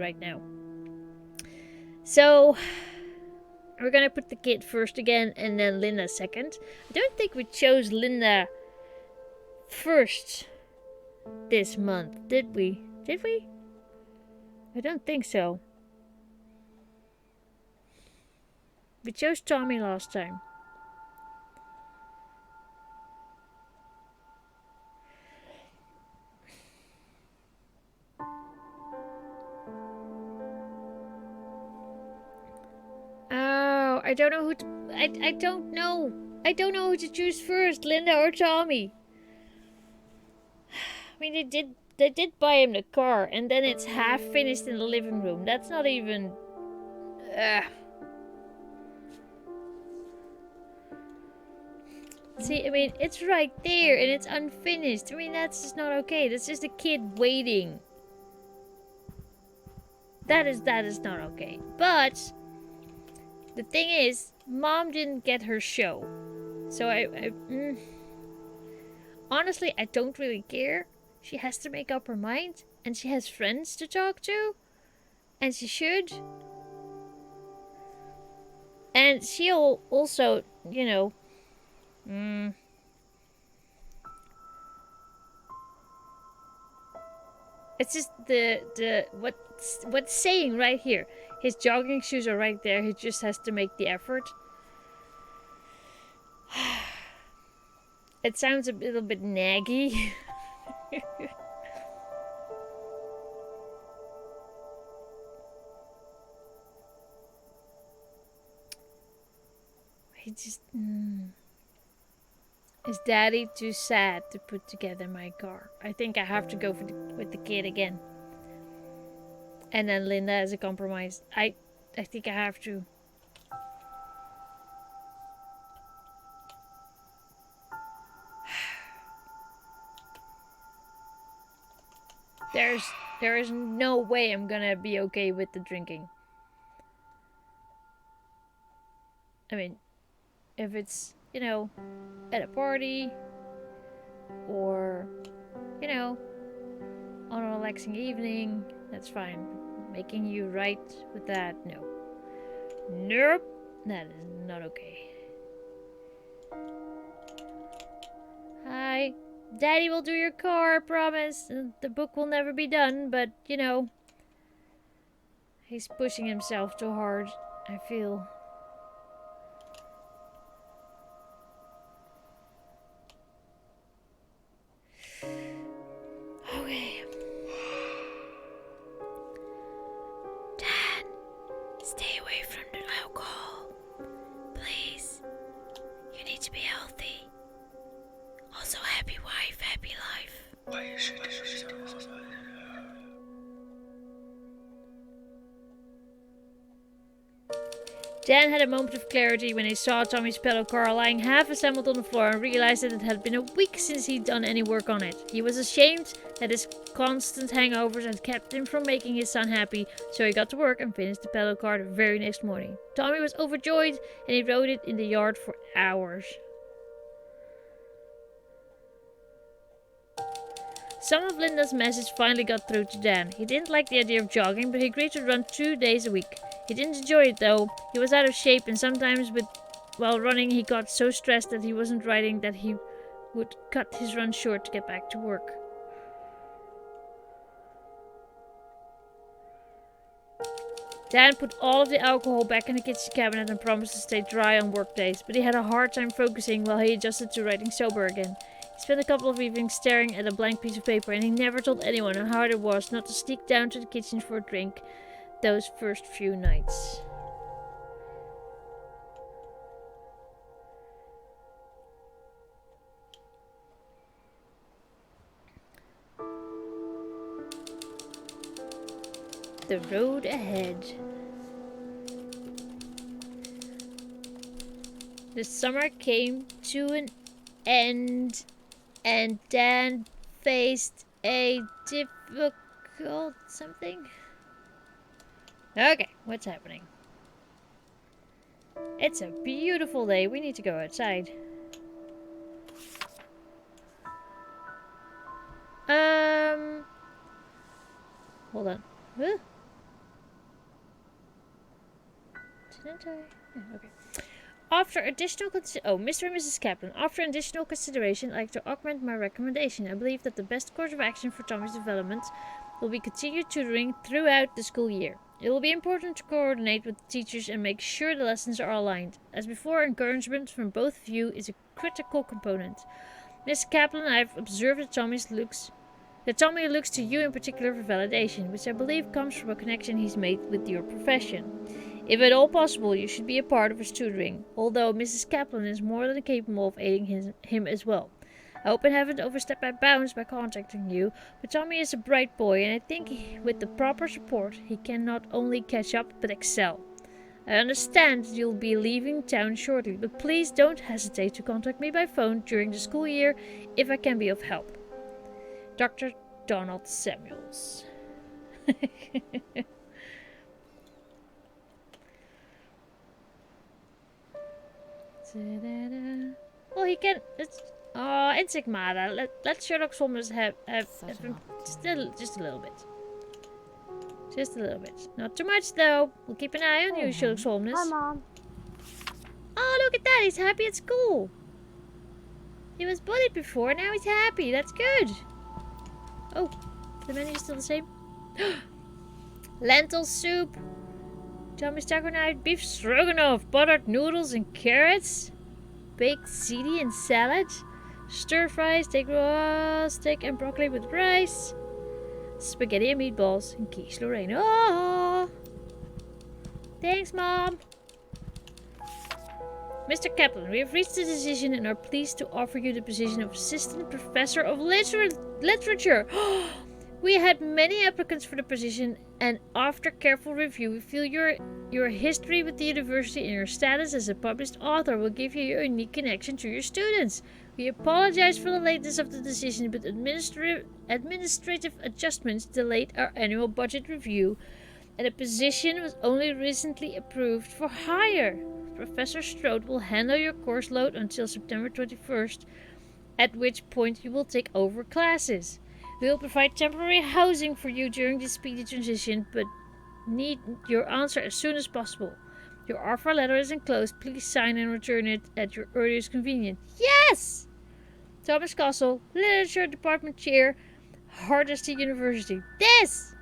right now. So we're gonna put the kid first again, and then Linda second. I don't think we chose Linda first this month, did we? Did we? I don't think so. We chose Tommy last time. Oh, I don't know who to... I don't know. I don't know who to choose first, Linda or Tommy. I mean, they did buy him the car, and then it's half finished in the living room. That's not even... See, I mean, it's right there, and it's unfinished. I mean, that's just not okay. That's just a kid waiting. That is not okay. But the thing is, Mom didn't get her show. So honestly, I don't really care. She has to make up her mind, and she has friends to talk to, and she should. And she'll also, you know, it's just what's saying right here. His jogging shoes are right there. He just has to make the effort. It sounds a little bit naggy. He just... Is Daddy too sad to put together my car? I think I have to go with the kid again. And then Linda as a compromise. I think I have to. There is no way I'm gonna be okay with the drinking. I mean, if it's, you know, at a party or, you know, on a relaxing evening, that's fine. Making you right with that, no. Nope, that is not okay. Hi. Daddy will do your car, I promise. The book will never be done, but, you know, he's pushing himself too hard, I feel. Okay. Dad, stay away from the alcohol. Please. You need to be healthy. Also, happy wife, happy life. Dan had a moment of clarity when he saw Tommy's pedal car lying half assembled on the floor and realized that it had been a week since he'd done any work on it. He was ashamed that his constant hangovers had kept him from making his son happy, so he got to work and finished the pedal car the very next morning. Tommy was overjoyed and he rode it in the yard for hours. Some of Linda's message finally got through to Dan. He didn't like the idea of jogging, but he agreed to run 2 days a week. He didn't enjoy it though. He was out of shape, and sometimes while running he got so stressed that he wasn't riding that he would cut his run short to get back to work. Dan put all of the alcohol back in the kitchen cabinet and promised to stay dry on work days, but he had a hard time focusing while he adjusted to riding sober again. He spent a couple of evenings staring at a blank piece of paper, and he never told anyone how hard it was not to sneak down to the kitchen for a drink those first few nights. The road ahead. The summer came to an end, and Dan faced a difficult something. Okay, what's happening? It's a beautiful day. We need to go outside. Hold on. Huh? Didn't I? Yeah, okay. After additional Mr. and Mrs. Kaplan, after additional consideration, I'd like to augment my recommendation. I believe that the best course of action for Tommy's development will be continued tutoring throughout the school year. It will be important to coordinate with the teachers and make sure the lessons are aligned. As before, encouragement from both of you is a critical component. Miss Kaplan, I've observed that Tommy looks to you in particular for validation, which I believe comes from a connection he's made with your profession. If at all possible, you should be a part of his tutoring, although Mrs. Kaplan is more than capable of aiding him as well. I hope I haven't overstepped my bounds by contacting you, but Tommy is a bright boy, and I think with the proper support, he can not only catch up, but excel. I understand that you'll be leaving town shortly, but please don't hesitate to contact me by phone during the school year if I can be of help. Dr. Donald Samuels. Well, he can. In Sigmara. Let Sherlock Holmes have him just a little bit. Just a little bit. Not too much, though. We'll keep an eye on you, Sherlock Holmes. Hi, Mom. Oh, look at that. He's happy at school. He was bullied before. Now he's happy. That's good. Oh, the menu is still the same. Lentil soup. Tommy's taco night, beef stroganoff, buttered noodles and carrots, baked ziti and salad, stir fries, steak and broccoli with rice, spaghetti and meatballs, and quiche Lorraine. Oh, thanks, Mom. Mr. Kaplan, we have reached a decision and are pleased to offer you the position of Assistant Professor of Literature. We had many applicants for the position, and after careful review, we feel your history with the university and your status as a published author will give you a unique connection to your students. We apologize for the lateness of the decision, but administrative adjustments delayed our annual budget review, and the position was only recently approved for hire. Professor Strode will handle your course load until September 21st, at which point you will take over classes. We will provide temporary housing for you during this speedy transition, but need your answer as soon as possible. Your offer letter is enclosed. Please sign and return it at your earliest convenience. Yes! Thomas Castle, Literature Department Chair, Hardesty University. This!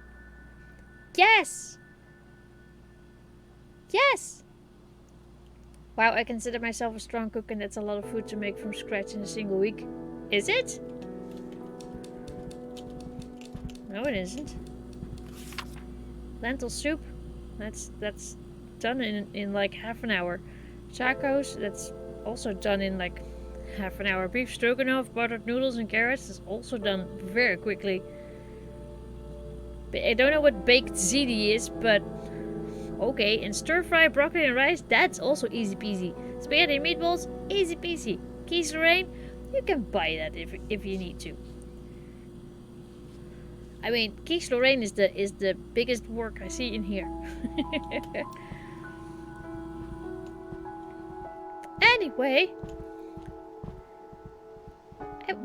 Yes! Yes! Wow, I consider myself a strong cook, and that's a lot of food to make from scratch in a single week. Is it? No, it isn't. Lentil soup. That's done in like half an hour. Tacos. That's also done in like half an hour. Beef stroganoff, buttered noodles and carrots. That's also done very quickly. I don't know what baked ziti is, but okay. And stir fry broccoli and rice. That's also easy peasy. Spaghetti and meatballs. Easy peasy. Quiche Lorraine. You can buy that if you need to. I mean, quiche Lorraine is the biggest work I see in here. Anyway,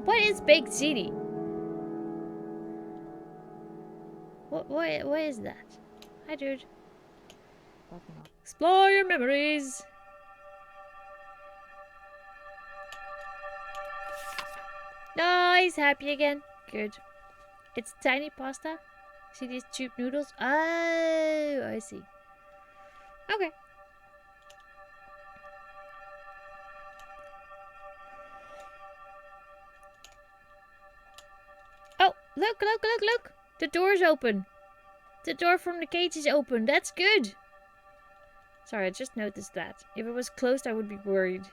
what is baked ziti? What is that? Hi, dude. Explore your memories. Oh, he's happy again. Good. It's tiny pasta. See these tube noodles? Oh, I see. Okay. Oh, look. The door's open. The door from the cage is open. That's good. Sorry, I just noticed that. If it was closed, I would be worried.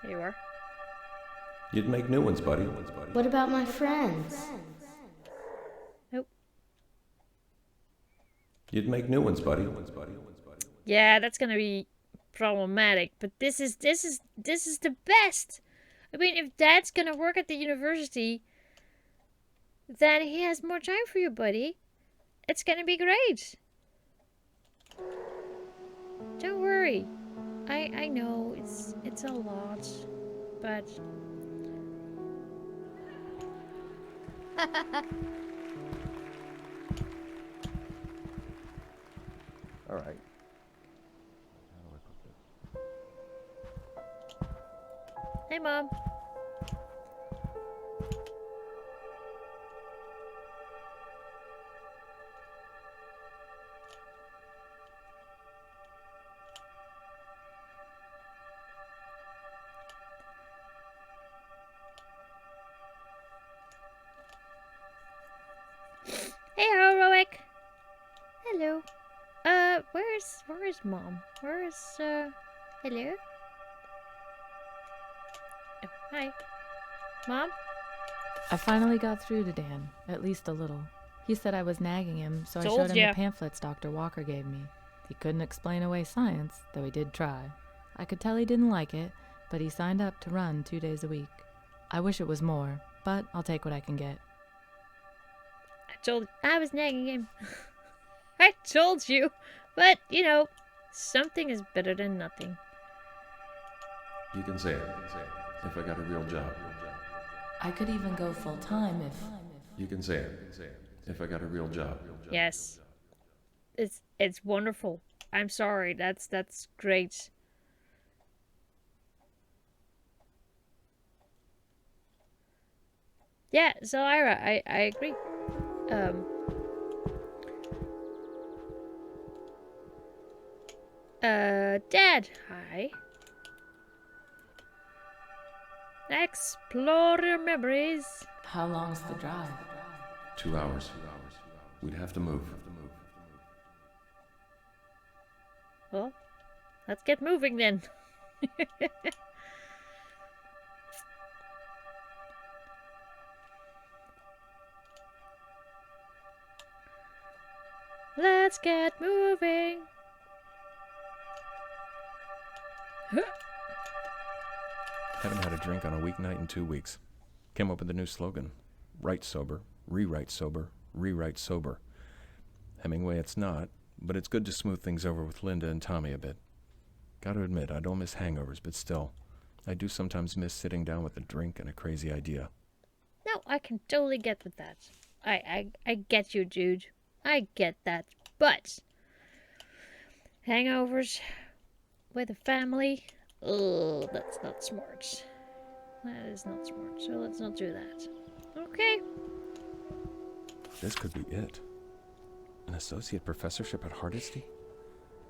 There you are. You'd make new ones, buddy. What about my friends? Nope. You'd make new ones, buddy. Yeah, that's gonna be problematic. But this is the best. I mean, if Dad's gonna work at the university, then he has more time for you, buddy. It's gonna be great. Don't worry. I know it's a lot, but All right. hey, Mom. Hey, Heroic. Hello. Where's Mom? Hello? Oh, hi. Mom? I finally got through to Dan, at least a little. He said I was nagging him, so I Told showed him ya. the pamphlets Dr. Walker gave me. He couldn't explain away science, though he did try. I could tell he didn't like it, but he signed up to run 2 days a week. I wish it was more, but I'll take what I can get. I was nagging him. I told you. But, something is better than nothing. You can say it. If I got a real job. I could even go full-time if... You can say it. If I got a real job. Yes. It's wonderful. I'm sorry. That's great. Yeah, so Ira, I agree. Dad, hi. Explore your memories. How long's the drive? 2 hours. We'd have to move. Well, let's get moving then. Let's get moving. Haven't had a drink on a weeknight in 2 weeks. Came up with a new slogan. Write sober, rewrite sober, rewrite sober. Hemingway it's not, but it's good to smooth things over with Linda and Tommy a bit. Gotta admit, I don't miss hangovers, but still, I do sometimes miss sitting down with a drink and a crazy idea. No, I can totally get with that. I get you, dude. I get that. But hangovers with a family, oh, that's not smart. That is not smart. So let's not do that. Okay. This could be it. An associate professorship at Hardesty?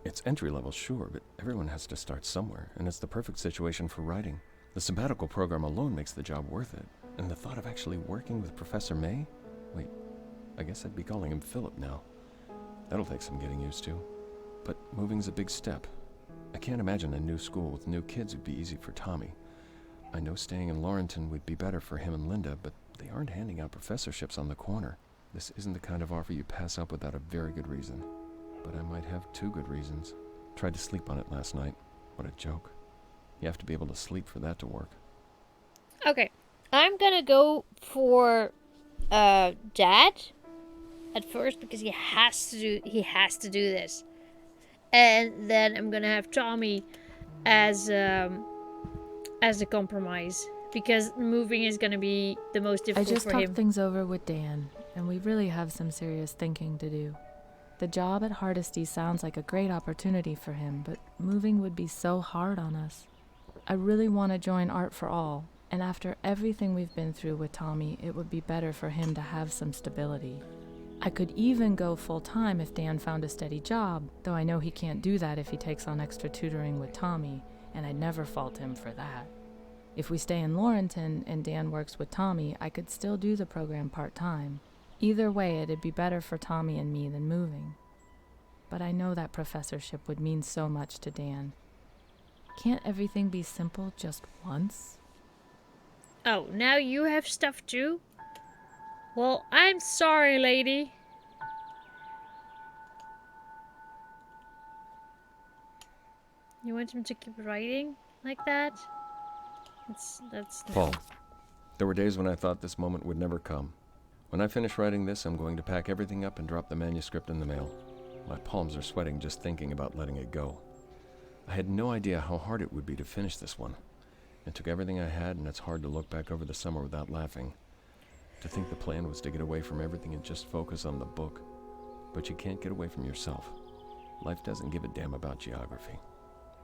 It's entry level, sure, but everyone has to start somewhere, and it's the perfect situation for writing. The sabbatical program alone makes the job worth it, and the thought of actually working with Professor May? Wait, I guess I'd be calling him Philip now. That'll take some getting used to. But moving's a big step. I can't imagine a new school with new kids would be easy for Tommy. I know staying in Laurenton would be better for him and Linda, but they aren't handing out professorships on the corner. This isn't the kind of offer you pass up without a very good reason. But I might have 2 good reasons. Tried to sleep on it last night. What a joke. You have to be able to sleep for that to work. Okay. I'm gonna go for Dad at first because he has to do this. And then I'm gonna have Tommy as a compromise because moving is gonna be the most I difficult just for talked him. things over with Dan, and we really have some serious thinking to do. The job at Hardesty sounds like a great opportunity for him, but moving would be so hard on us. I really want to join Art for All, and after everything we've been through with Tommy, it would be better for him to have some stability. I could even go full-time if Dan found a steady job, though I know he can't do that if he takes on extra tutoring with Tommy, and I'd never fault him for that. If we stay in Laurenton and Dan works with Tommy, I could still do the program part-time. Either way, it'd be better for Tommy and me than moving. But I know that professorship would mean so much to Dan. Can't everything be simple just once? Oh, now you have stuff too? Well, I'm sorry, lady. You want him to keep writing like that? That's no. Paul, there were days when I thought this moment would never come. When I finish writing this, I'm going to pack everything up and drop the manuscript in the mail. My palms are sweating just thinking about letting it go. I had no idea how hard it would be to finish this one. It took everything I had, and it's hard to look back over the summer without laughing. To think the plan was to get away from everything and just focus on the book. But you can't get away from yourself. Life doesn't give a damn about geography.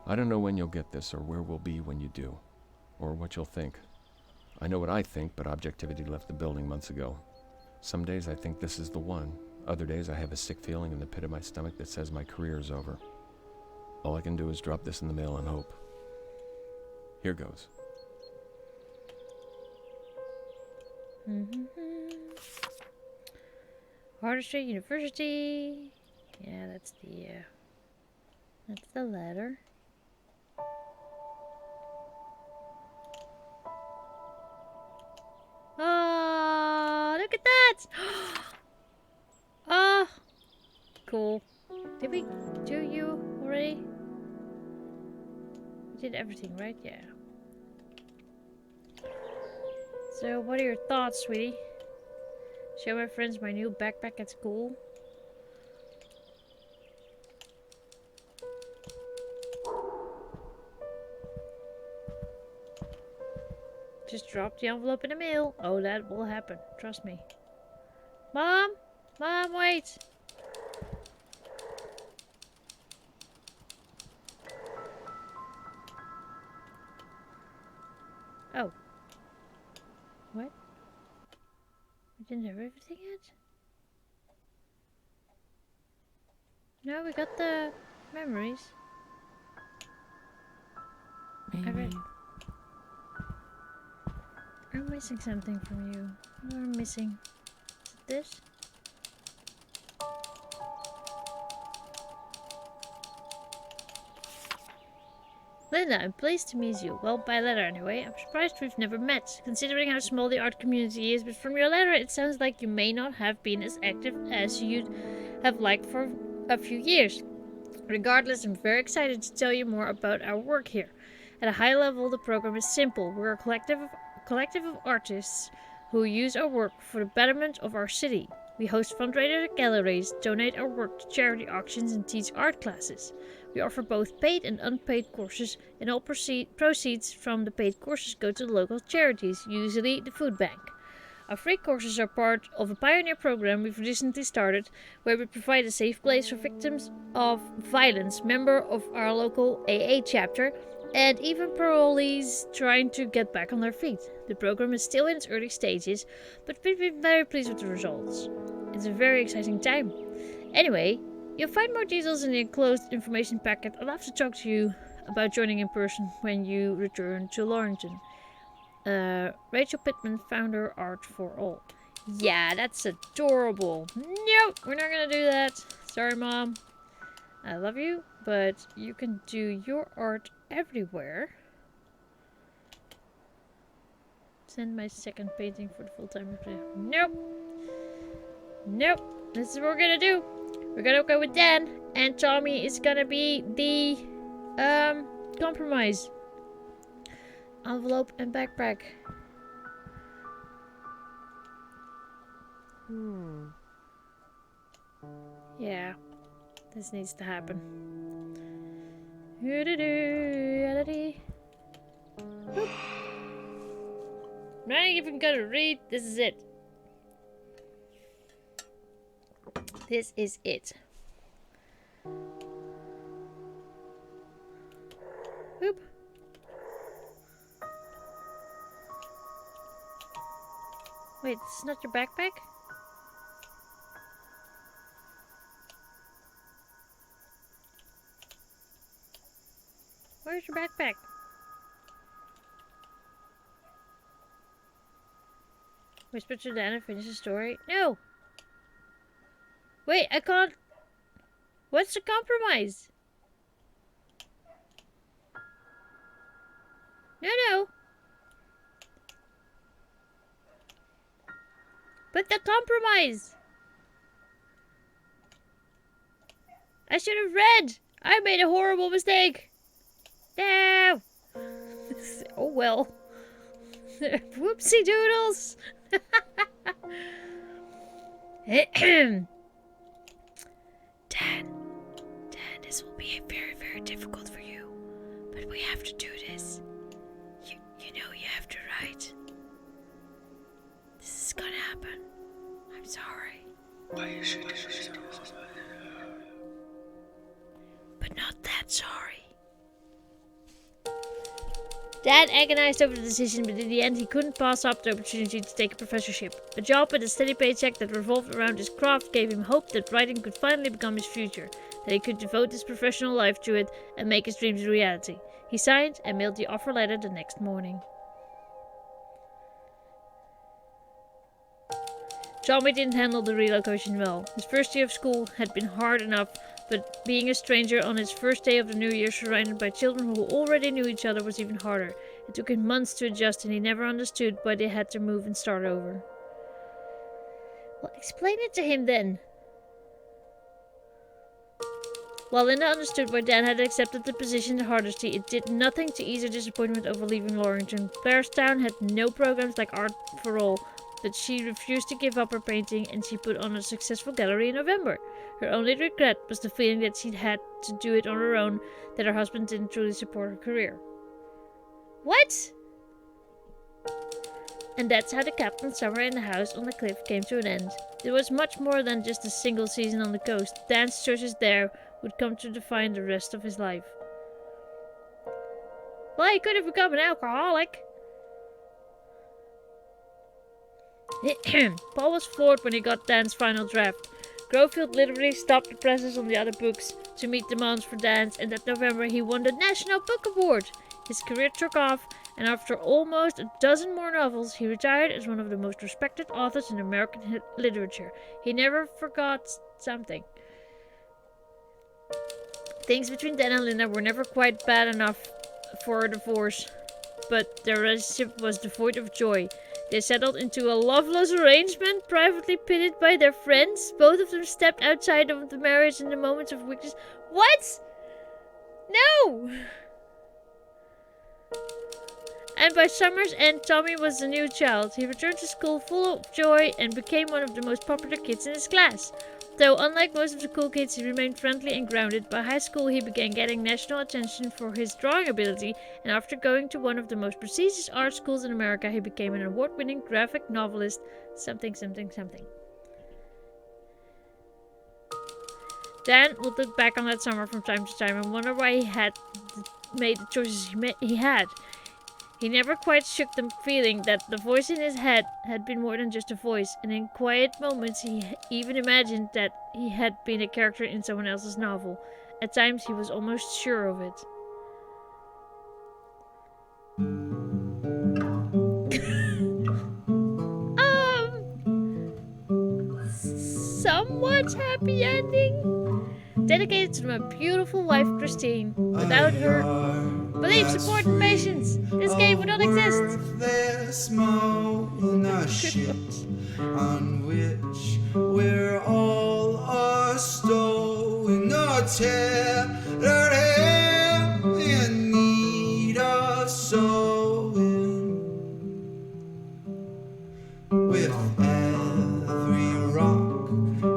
I don't know when you'll get this or where we'll be when you do, or what you'll think. I know what I think, but objectivity left the building months ago. Some days I think this is the one. Other days I have a sick feeling in the pit of my stomach that says my career is over. All I can do is drop this in the mail and hope. Here goes. Hardesty University. Yeah, that's the letter. Oh, look at that! Oh, cool. Did we do you already? We did everything, right? Yeah. So, what are your thoughts, sweetie? Show my friends my new backpack at school. Just drop the envelope in the mail. Oh, that will happen. Trust me. Mom! Mom, wait! Oh. What? We didn't have everything yet? No, we got the memories. Maybe. I'm missing something from you. What am I missing? Is it this? Linda, I'm pleased to meet you. Well, by letter anyway. I'm surprised we've never met, considering how small the art community is, but from your letter it sounds like you may not have been as active as you'd have liked for a few years. Regardless, I'm very excited to tell you more about our work here. At a high level, the program is simple. We're a collective of artists who use our work for the betterment of our city. We host fundraiser galleries, donate our work to charity auctions, and teach art classes. We offer both paid and unpaid courses, and all proceeds from the paid courses go to the local charities, usually the food bank. Our free courses are part of a pioneer program we've recently started, where we provide a safe place for victims of violence, member of our local AA chapter, and even parolees trying to get back on their feet. The program is still in its early stages, but we've been very pleased with the results. It's a very exciting time. Anyway, you'll find more details in the enclosed information packet. I'd love to talk to you about joining in person when you return to Laurenton. Rachel Pittman, founder, Art for All. Yeah, that's adorable. Nope, we're not gonna do that. Sorry, Mom. I love you, but you can do your art everywhere. Send my second painting for the full-time. Nope. Nope. This is what we're gonna do. We're gonna go with Dan, and Tommy is gonna be the compromise. Envelope and backpack. Yeah, this needs to happen. Boop. Not even gonna read. This is it. This is it. Boop. Wait, this is not your backpack? Where's your backpack? Whisper to Dan and finish the story. No! Wait, I can't... What's the compromise? No. But the compromise! I should have read! I made a horrible mistake! No! Oh well. Whoopsie doodles! Dan, this will be very, very difficult for you. We have to do this. You know you have to write. This is gonna happen. I'm sorry. But not that sorry. Dan agonized over the decision, but in the end he couldn't pass up the opportunity to take a professorship. A job with a steady paycheck that revolved around his craft gave him hope that writing could finally become his future, that he could devote his professional life to it and make his dreams a reality. He signed and mailed the offer letter the next morning. Tommy didn't handle the relocation well. His first year of school had been hard enough, but being a stranger on his first day of the new year surrounded by children who already knew each other was even harder. It took him months to adjust and he never understood why they had to move and start over. Well, explain it to him then. While Linda understood why Dan had accepted the position at Hardesty, it did nothing to ease her disappointment over leaving Lorrington. Blairstown had no programs like Art for All, but she refused to give up her painting and she put on a successful gallery in November. Her only regret was the feeling that she'd had to do it on her own, that her husband didn't truly support her career. What? And that's how the Captain's summer in the house on the cliff came to an end. It was much more than just a single season on the coast. Dan's choices there would come to define the rest of his life. Well, he could have become an alcoholic. Paul was floored when he got Dan's final draft. Grofield literally stopped the presses on the other books to meet demands for Dan's, and that November he won the National Book Award. His career took off, and after almost a dozen more novels, he retired as one of the most respected authors in American literature. He never forgot something. Things between Dan and Linda were never quite bad enough for a divorce, but their relationship was devoid of joy. They settled into a loveless arrangement, privately pitted by their friends. Both of them stepped outside of the marriage in the moments of weakness. What? No! And by summer's end, Tommy was a new child. He returned to school full of joy and became one of the most popular kids in his class. Though unlike most of the cool kids, he remained friendly and grounded. By high school, he began getting national attention for his drawing ability, and after going to one of the most prestigious art schools in America, he became an award-winning graphic novelist. Something. Dan would look back on that summer from time to time and wonder why he had made the choices he had. He never quite shook the feeling that the voice in his head had been more than just a voice, and in quiet moments he even imagined that he had been a character in someone else's novel. At times he was almost sure of it. Somewhat happy ending. Dedicated to my beautiful wife Christine. Without her belief, support, and patience, this game would not exist. On which we're all are stowing a tattered hand in need of sewing. With every rock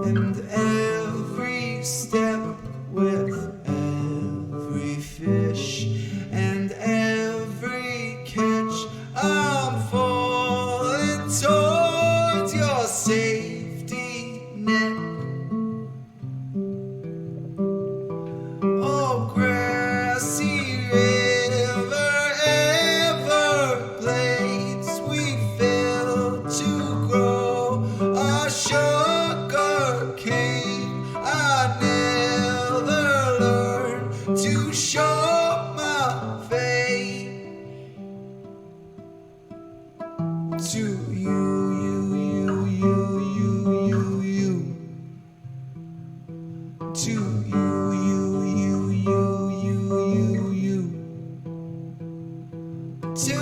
and every step, with every fish and every catch, I'm falling towards your safety net. Oh, grassy river, Everglades, we fail to grow a sugar cane. I never learned to show my fate to you. To you. To you. To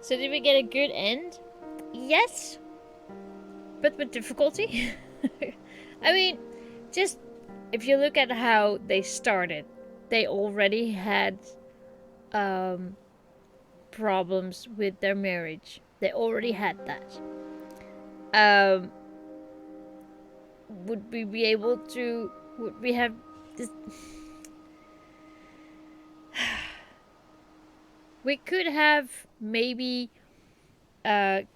So did we get a good end? Yes, but with difficulty. I mean, just if you look at how they started, they already had problems with their marriage. They already had that. Would we be able to? Would we have this? We could have maybe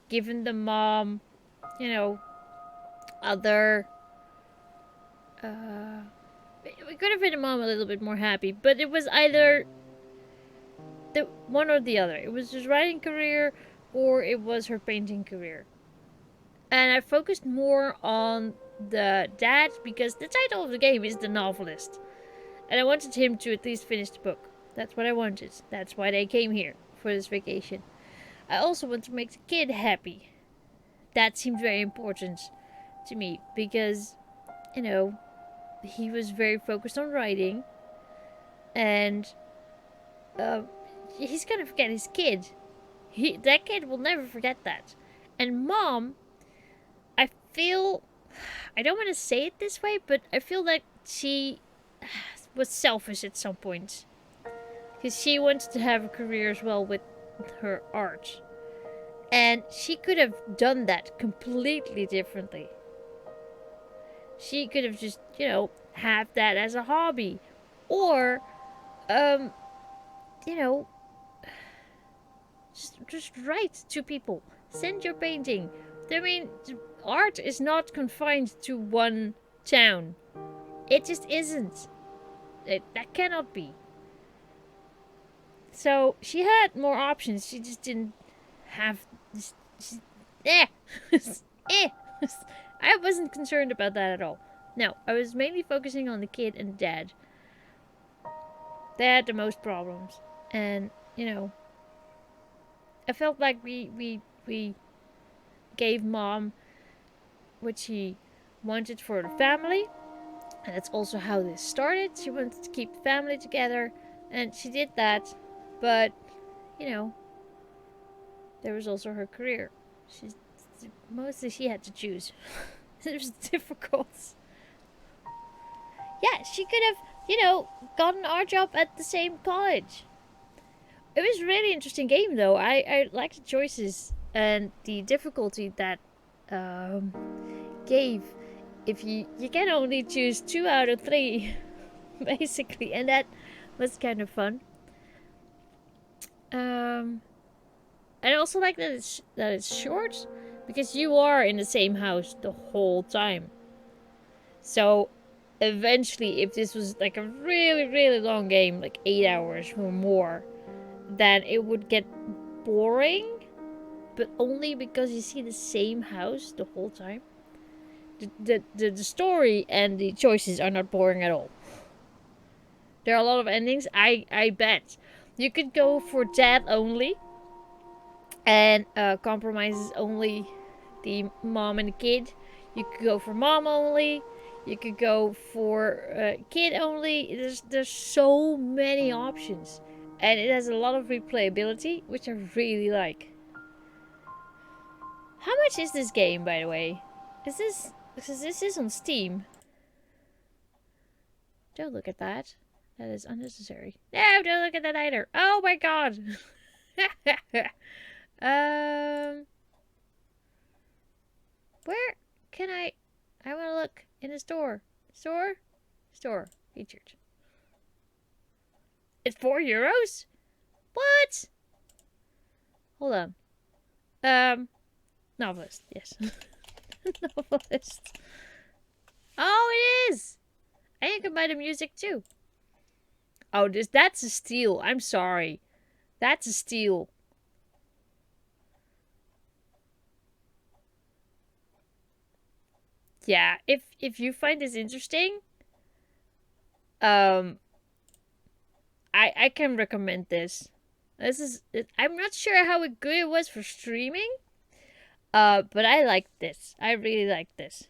given the mom, you know, other. We could have made the mom a little bit more happy, but it was either the one or the other. It was his writing career, or it was her painting career. And I focused more on the dad because the title of the game is The Novelist, and I wanted him to at least finish the book. That's what I wanted. That's why they came here for this vacation. I also want to make the kid happy. That seemed very important to me because, you know, he was very focused on writing, and he's gonna forget his kid. That kid will never forget that. And mom, I feel, I don't want to say it this way, but I feel like she was selfish at some point because she wanted to have a career as well with her art, and she could have done that completely differently. She could have just, you know, have that as a hobby, or you know, just write to people, send your painting. I mean, art is not confined to one town. It just isn't. That cannot be. So she had more options. She just didn't have this. Eh. Eh. I wasn't concerned about that at all. No, I was mainly focusing on the kid and dad. They had the most problems. And, you know, I felt like we gave mom what she wanted for the family. And that's also how this started. She wanted to keep the family together. And she did that. But, you know, there was also her career. Mostly she had to choose. It was difficult. Yeah, she could have, you know, gotten our job at the same college. It was a really interesting game, though. I liked the choices and the difficulty that gave. If you can only choose 2 out of 3, basically, and that was kind of fun. I also like that it's short because you are in the same house the whole time. So eventually, if this was like a really, really long game, like 8 hours or more, then it would get boring, but only because you see the same house the whole time. The story and the choices are not boring at all. There are a lot of endings. I bet you could go for dad only, and compromises only the mom and the kid. You could go for mom only. You could go for kid only. There's so many options, and it has a lot of replayability, which I really like. How much is this game, by the way? This is on Steam. Don't look at that. That is unnecessary. No, don't look at that either. Oh my god. Where can I want to look in the store. Store. Featured. It's €4? What? Hold on. Novelist, yes. Novelist. Oh, it is! And you can buy the music too. Oh, that's a steal. I'm sorry. That's a steal. Yeah, if you find this interesting, I can recommend this. I'm not sure how good it was for streaming. But I like this. I really like this.